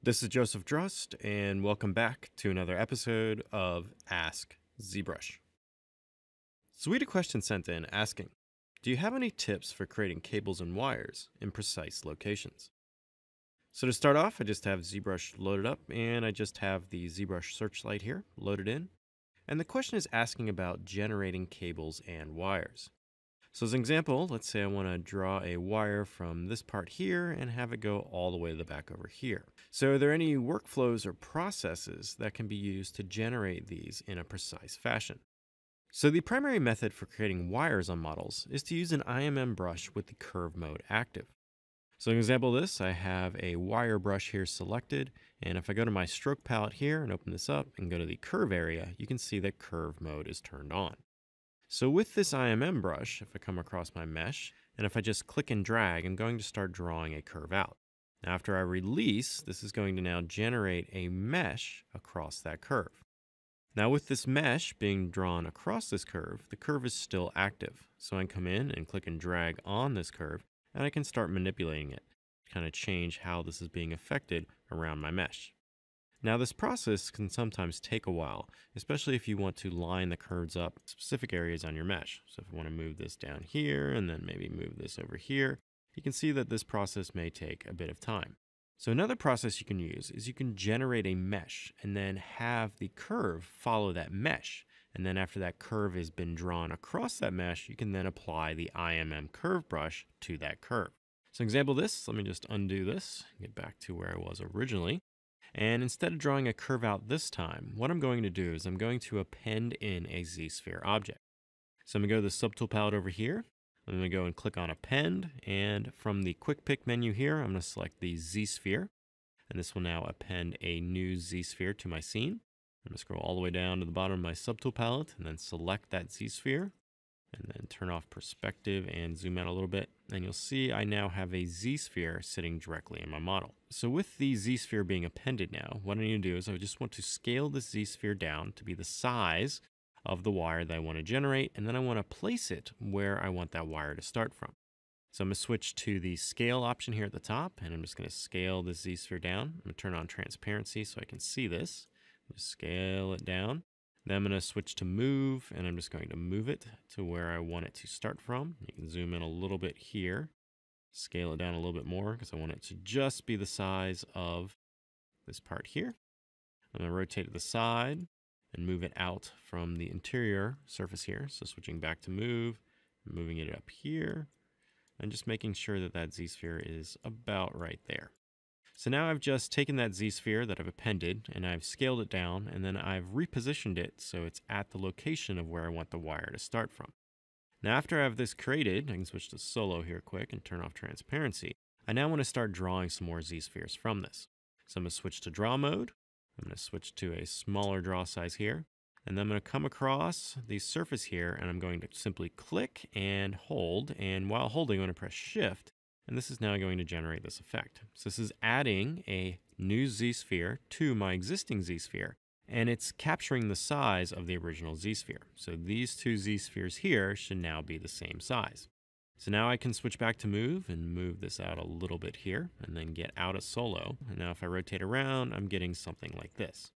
This is Joseph Drust, and welcome back to another episode of AskZBrush. So we had a question sent in asking, do you have any tips for creating cables and wires in precise locations? So to start off, I just have ZBrush loaded up, and I just have the ZBrush Searchlight here loaded in. And the question is asking about generating cables and wires. So as an example, let's say I want to draw a wire from this part here and have it go all the way to the back over here. So are there any workflows or processes that can be used to generate these in a precise fashion? So the primary method for creating wires on models is to use an IMM brush with the curve mode active. So an example of this, I have a wire brush here selected, and if I go to my stroke palette here and open this up and go to the curve area, you can see that curve mode is turned on. So with this IMM brush, if I come across my mesh, and if I just click and drag, I'm going to start drawing a curve out. Now after I release, this is going to now generate a mesh across that curve. Now with this mesh being drawn across this curve, the curve is still active. So I can come in and click and drag on this curve, and I can start manipulating it to kind of change how this is being affected around my mesh. Now this process can sometimes take a while, especially if you want to line the curves up specific areas on your mesh. So if I want to move this down here and then maybe move this over here, you can see that this process may take a bit of time. So another process you can use is you can generate a mesh and then have the curve follow that mesh. And then after that curve has been drawn across that mesh, you can then apply the IMM curve brush to that curve. So example of this, let me just undo this, get back to where I was originally. And instead of drawing a curve out this time, what I'm going to do is I'm going to append in a Z-sphere object. So I'm going to go to the subtool palette over here. I'm going to go and click on append. And from the quick pick menu here, I'm going to select the Z-sphere. And this will now append a new Z-sphere to my scene. I'm going to scroll all the way down to the bottom of my subtool palette and then select that Z-sphere. And then turn off perspective and zoom out a little bit. And you'll see I now have a Z-sphere sitting directly in my model. So with the Z-sphere being appended now, what I need to do is I just want to scale the Z-sphere down to be the size of the wire that I want to generate. And then I want to place it where I want that wire to start from. So I'm going to switch to the scale option here at the top. And I'm just going to scale the Z-sphere down. I'm going to turn on transparency so I can see this. Just scale it down. Then I'm going to switch to move, and I'm just going to move it to where I want it to start from. You can zoom in a little bit here, scale it down a little bit more because I want it to just be the size of this part here. I'm going to rotate it to the side and move it out from the interior surface here. So switching back to move, moving it up here, and just making sure that that Z-sphere is about right there. So now I've just taken that Z-sphere that I've appended and I've scaled it down and then I've repositioned it so it's at the location of where I want the wire to start from. Now after I have this created, I can switch to solo here quick and turn off transparency. I now want to start drawing some more Z-spheres from this. So I'm going to switch to draw mode. I'm going to switch to a smaller draw size here. And then I'm going to come across the surface here and I'm going to simply click and hold. And while holding, I'm going to press shift. And this is now going to generate this effect. So this is adding a new Z-sphere to my existing Z-sphere, and it's capturing the size of the original Z-sphere. So these two Z-spheres here should now be the same size. So now I can switch back to move and move this out a little bit here, and then get out of solo. And now if I rotate around, I'm getting something like this.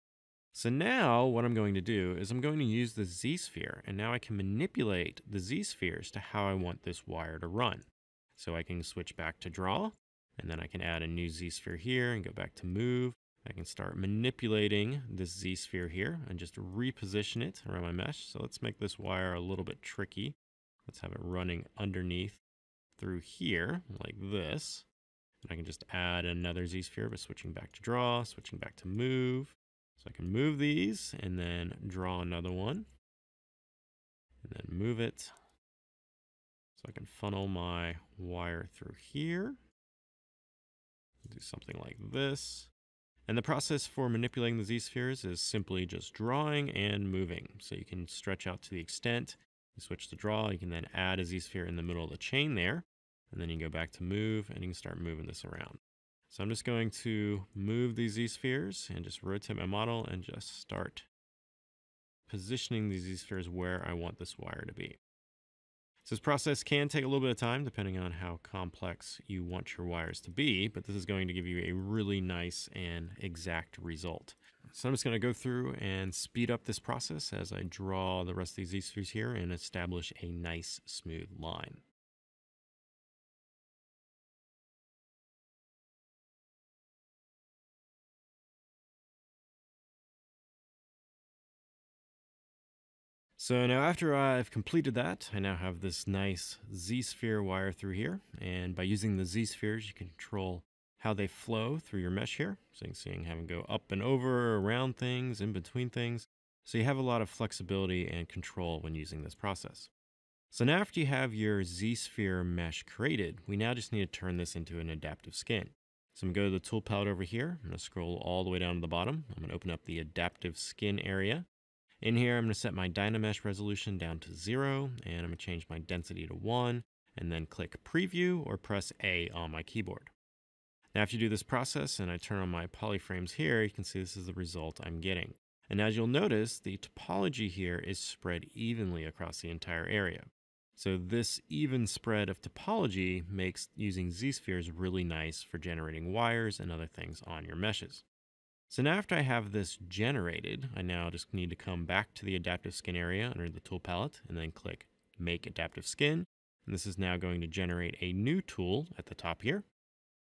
So now what I'm going to do is I'm going to use the Z-sphere, and now I can manipulate the Z-spheres to how I want this wire to run. So I can switch back to draw, and then I can add a new Z-sphere here and go back to move. I can start manipulating this Z-sphere here and just reposition it around my mesh. So let's make this wire a little bit tricky. Let's have it running underneath through here like this. And I can just add another Z-sphere by switching back to draw, switching back to move. So I can move these and then draw another one and then move it. So I can funnel my wire through here, do something like this. And the process for manipulating the Z-spheres is simply just drawing and moving. So you can stretch out to the extent, you switch to draw, you can then add a Z-sphere in the middle of the chain there, and then you go back to move and you can start moving this around. So I'm just going to move these Z-spheres and just rotate my model and just start positioning these Z-spheres where I want this wire to be. So this process can take a little bit of time depending on how complex you want your wires to be, but this is going to give you a really nice and exact result. So I'm just going to go through and speed up this process as I draw the rest of these Z-spheres here and establish a nice smooth line. So now after I've completed that, I now have this nice Z-sphere wire through here. And by using the Z-spheres, you can control how they flow through your mesh here. So you can see I can have them go up and over, around things, in between things. So you have a lot of flexibility and control when using this process. So now after you have your Z-sphere mesh created, we now just need to turn this into an adaptive skin. So I'm going to go to the tool palette over here. I'm going to scroll all the way down to the bottom. I'm going to open up the adaptive skin area. In here, I'm going to set my Dynamesh resolution down to 0, and I'm going to change my density to 1, and then click Preview or press A on my keyboard. Now, after you do this process and I turn on my polyframes here, you can see this is the result I'm getting. And as you'll notice, the topology here is spread evenly across the entire area. So this even spread of topology makes using Z-spheres really nice for generating wires and other things on your meshes. So now after I have this generated, I now just need to come back to the adaptive skin area under the tool palette and then click Make Adaptive Skin. And this is now going to generate a new tool at the top here.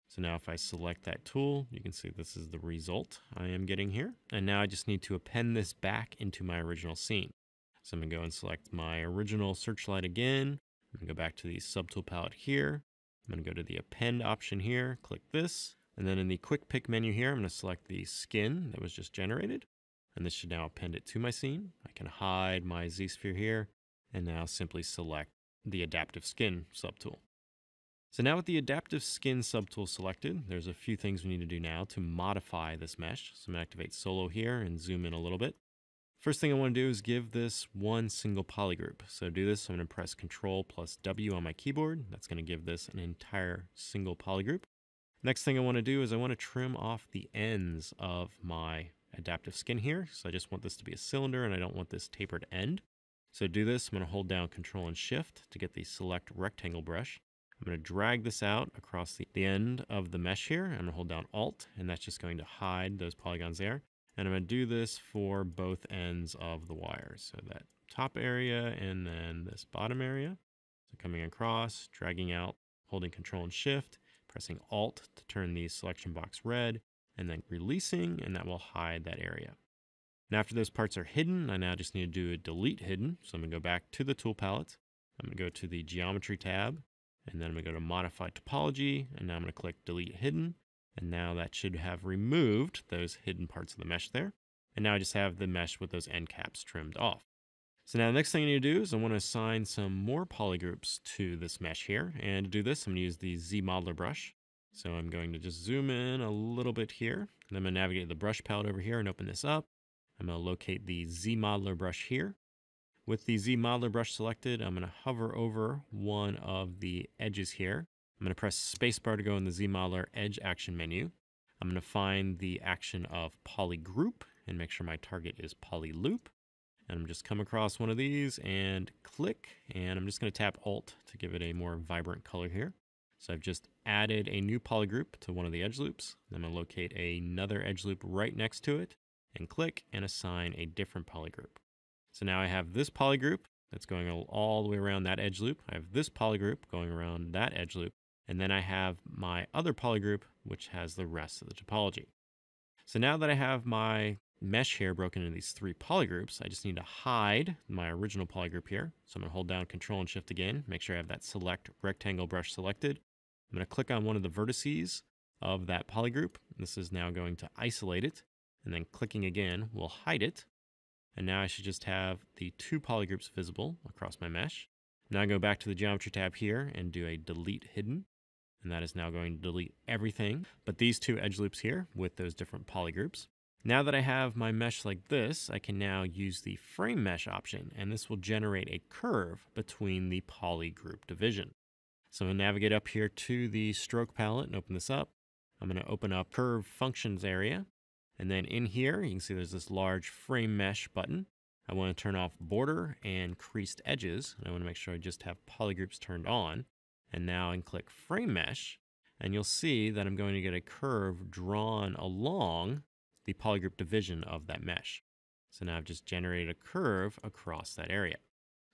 So now if I select that tool, you can see this is the result I am getting here. And now I just need to append this back into my original scene. So I'm going to go and select my original searchlight again. I'm going to go back to the subtool palette here. I'm going to go to the append option here, click this. And then in the quick pick menu here, I'm going to select the skin that was just generated. And this should now append it to my scene. I can hide my Z-sphere here and now simply select the adaptive skin subtool. So now with the adaptive skin subtool selected, there's a few things we need to do now to modify this mesh. So I'm going to activate solo here and zoom in a little bit. First thing I want to do is give this one single polygroup. So to do this, I'm going to press Ctrl plus W on my keyboard. That's going to give this an entire single polygroup. Next thing I want to do is I want to trim off the ends of my adaptive skin here. So I just want this to be a cylinder and I don't want this tapered end. So to do this, I'm going to hold down Ctrl and Shift to get the select rectangle brush. I'm going to drag this out across the end of the mesh here. I'm going to hold down Alt and that's just going to hide those polygons there. And I'm going to do this for both ends of the wire. So that top area and then this bottom area. So coming across, dragging out, holding Ctrl and Shift, pressing Alt to turn the selection box red, and then releasing, and that will hide that area. And after those parts are hidden, I now just need to do a delete hidden. So I'm going to go back to the tool palette. I'm going to go to the geometry tab, and then I'm going to go to modify topology, and now I'm going to click delete hidden. And now that should have removed those hidden parts of the mesh there. And now I just have the mesh with those end caps trimmed off. So now the next thing I need to do is I want to assign some more polygroups to this mesh here. And to do this, I'm going to use the ZModeler brush. So I'm going to just zoom in a little bit here. And I'm going to navigate the brush palette over here and open this up. I'm going to locate the ZModeler brush here. With the ZModeler brush selected, I'm going to hover over one of the edges here. I'm going to press spacebar to go in the ZModeler Edge Action menu. I'm going to find the action of Polygroup and make sure my target is Polyloop. And I'm just come across one of these and click, and I'm just going to tap Alt to give it a more vibrant color here. So I've just added a new polygroup to one of the edge loops. I'm going to locate another edge loop right next to it and click and assign a different polygroup. So now I have this polygroup that's going all the way around that edge loop. I have this polygroup going around that edge loop. And then I have my other polygroup, which has the rest of the topology. So now that I have my mesh here broken into these three polygroups, I just need to hide my original polygroup here. So I'm going to hold down Ctrl and Shift again, make sure I have that select rectangle brush selected. I'm going to click on one of the vertices of that polygroup. This is now going to isolate it, and then clicking again will hide it. And now I should just have the two polygroups visible across my mesh. Now I go back to the geometry tab here and do a delete hidden. And that is now going to delete everything but these two edge loops here with those different polygroups. Now that I have my mesh like this, I can now use the frame mesh option, and this will generate a curve between the polygroup division. So I'm going to navigate up here to the stroke palette and open this up. I'm going to open up curve functions area. And then in here, you can see there's this large frame mesh button. I want to turn off border and creased edges. And I want to make sure I just have polygroups turned on. And now I can click frame mesh, and you'll see that I'm going to get a curve drawn along the polygroup division of that mesh. So now I've just generated a curve across that area.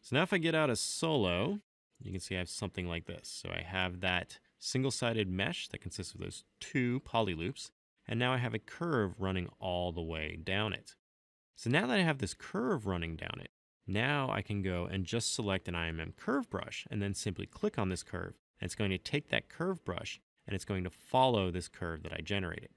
So now if I get out of solo, you can see I have something like this. So I have that single-sided mesh that consists of those 2 poly loops, and now I have a curve running all the way down it. So now that I have this curve running down it, now I can go and just select an IMM curve brush and then simply click on this curve. And it's going to take that curve brush and it's going to follow this curve that I generated.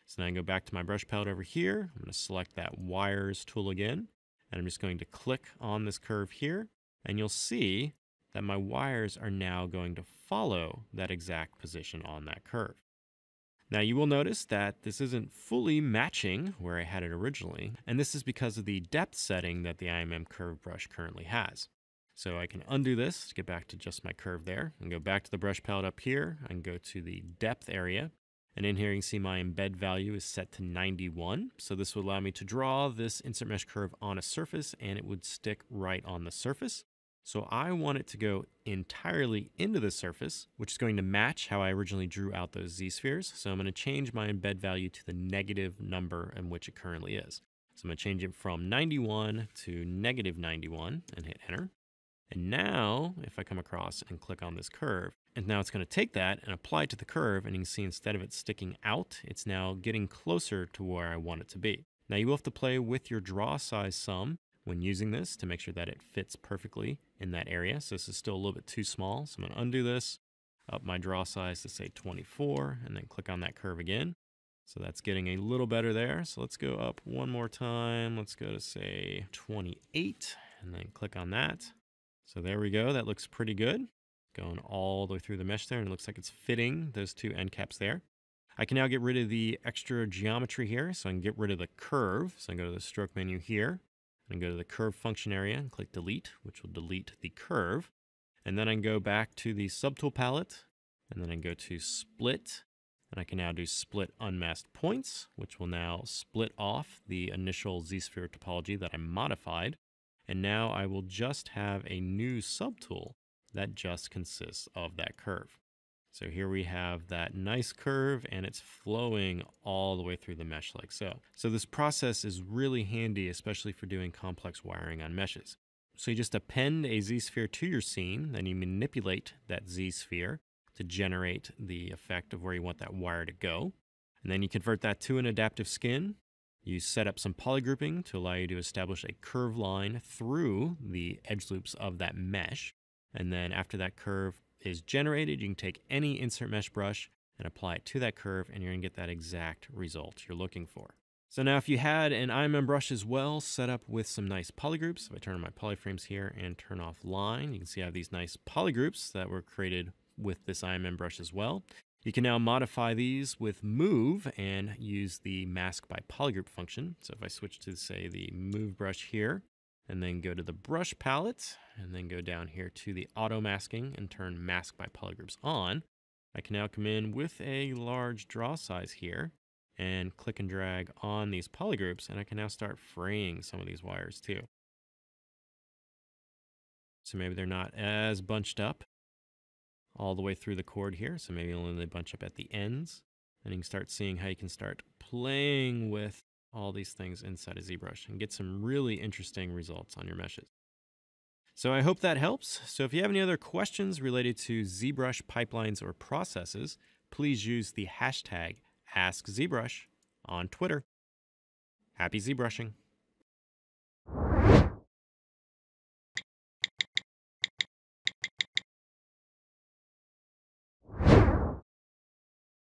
So now I can go back to my brush palette over here. I'm going to select that wires tool again. And I'm just going to click on this curve here. And you'll see that my wires are now going to follow that exact position on that curve. Now you will notice that this isn't fully matching where I had it originally, and this is because of the depth setting that the IMM curve brush currently has. So I can undo this to get back to just my curve there, and go back to the brush palette up here, and go to the depth area, and in here you can see my embed value is set to 91, so this would allow me to draw this insert mesh curve on a surface, and it would stick right on the surface. So I want it to go entirely into the surface, which is going to match how I originally drew out those z-spheres. So I'm going to change my embed value to the negative number in which it currently is. So I'm going to change it from 91 to negative 91 and hit enter. And now if I come across and click on this curve, and now it's going to take that and apply it to the curve, and you can see instead of it sticking out, it's now getting closer to where I want it to be. Now you will have to play with your draw size some when using this to make sure that it fits perfectly in that area. So this is still a little bit too small. So I'm going to undo this, up my draw size to say 24, and then click on that curve again. So that's getting a little better there. So let's go up one more time. Let's go to say 28 and then click on that. So there we go. That looks pretty good. Going all the way through the mesh there, and it looks like it's fitting those 2 end caps there. I can now get rid of the extra geometry here. So I can get rid of the curve. So I go to the stroke menu here, and go to the curve function area and click delete, which will delete the curve. And then I can go back to the subtool palette, and then I can go to split, and I can now do split unmasked points, which will now split off the initial z-sphere topology that I modified. And now I will just have a new subtool that just consists of that curve. So here we have that nice curve, and it's flowing all the way through the mesh like so. So this process is really handy, especially for doing complex wiring on meshes. So you just append a z-sphere to your scene, then you manipulate that z-sphere to generate the effect of where you want that wire to go. And then you convert that to an adaptive skin. You set up some polygrouping to allow you to establish a curve line through the edge loops of that mesh. And then after that curve is generated, you can take any insert mesh brush and apply it to that curve, and you're going to get that exact result you're looking for. So now if you had an IMM brush as well set up with some nice polygroups, if I turn on my polyframes here and turn off line, you can see I have these nice polygroups that were created with this IMM brush as well. You can now modify these with move and use the mask by polygroup function. So if I switch to say the move brush here, and then go to the brush palette, and then go down here to the auto masking and turn mask by polygroups on, I can now come in with a large draw size here and click and drag on these polygroups, and I can now start fraying some of these wires too. So maybe they're not as bunched up all the way through the cord here, so maybe only they bunch up at the ends, and you can start seeing how you can start playing with all these things inside of ZBrush and get some really interesting results on your meshes. So I hope that helps. So if you have any other questions related to ZBrush pipelines or processes, please use the hashtag AskZBrush on Twitter. Happy ZBrushing!